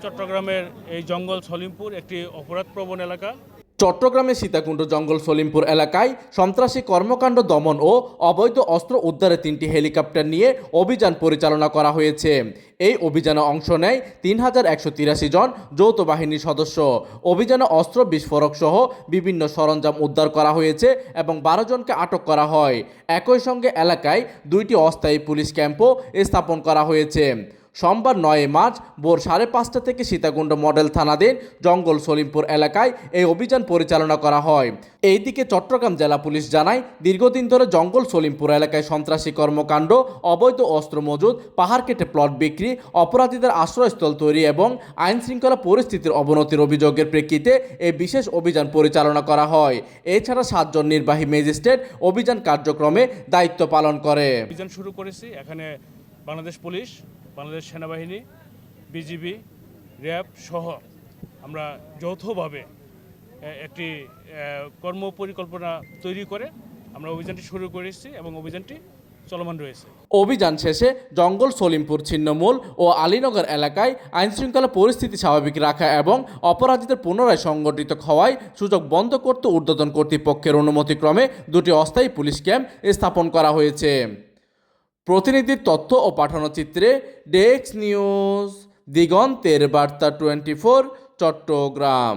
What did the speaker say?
চট্টগ্রামের এই জঙ্গল সলিমপুর একটি অপরাধপ্রবণ এলাকা। চট্টগ্রামের সীতাকুণ্ড জঙ্গল সলিমপুর এলাকায় সন্ত্রাসী কর্মকাণ্ড দমন ও অবৈধ অস্ত্র উদ্ধারে 3টি হেলিকপ্টার নিয়ে অভিযান পরিচালনা করা হয়েছে। এই অভিযানে অংশ নেয় 3183 জন যৌথ বাহিনীর সদস্য। অভিযানে অস্ত্র বিস্ফোরক সহ বিভিন্ন সরঞ্জাম উদ্ধার করা হয়েছে এবং 12 জনকে আটক করা হয়। একই সঙ্গে এলাকায় 2টি অস্থায়ী পুলিশ ক্যাম্পও স্থাপন করা হয়েছে। সোমবার 9 মার্চ ভোর 5:30 থেকে সীতাকুণ্ড মডেল থানাধীন জঙ্গল সলিমপুর এলাকায় এই অভিযান পরিচালনা করা হয়। এইদিকে চট্টগ্রাম জেলা পুলিশ জানায়, দীর্ঘদিন ধরে জঙ্গল সলিমপুর এলাকায় সন্ত্রাসী কর্মকাণ্ড, অবৈধ অস্ত্র মজুদ, পাহাড় কেটে প্লট বিক্রি, অপরাধীদের আশ্রয়স্থল তৈরি এবং আইন শৃঙ্খলা পরিস্থিতির অবনতির অভিযোগের প্রেক্ষিতে এই বিশেষ অভিযান পরিচালনা করা হয়। এছাড়া 7 জন নির্বাহী ম্যাজিস্ট্রেট অভিযান কার্যক্রমে দায়িত্ব পালন করে। অভিযান শুরু করেছি। এখানে বাংলাদেশ পুলিশ, বাংলাদেশ সেনাবাহিনী, বিজিবি, র্যাব সহ আমরা যৌথভাবে একটি কর্ম পরিকল্পনা তৈরি করে আমরা অভিযানটি শুরু করেছি এবং অভিযানটি চলমান রয়েছে। অভিযান শেষে জঙ্গল সলিমপুর ছিন্নমূল ও আলীনগর এলাকায় আইনশৃঙ্খলা পরিস্থিতি স্বাভাবিক রাখা এবং অপরাধীদের পুনরায় সংগঠিত হওয়ায় সুযোগ বন্ধ করতে ঊর্ধ্বতন কর্তৃপক্ষের অনুমতিক্রমে 2টি অস্থায়ী পুলিশ ক্যাম্প স্থাপন করা হয়েছে। প্রতিনিধির তথ্য ও পাঠানো চিত্রে ডেস্ক নিউজ, দিগন্তের বার্তা 24, চট্টগ্রাম।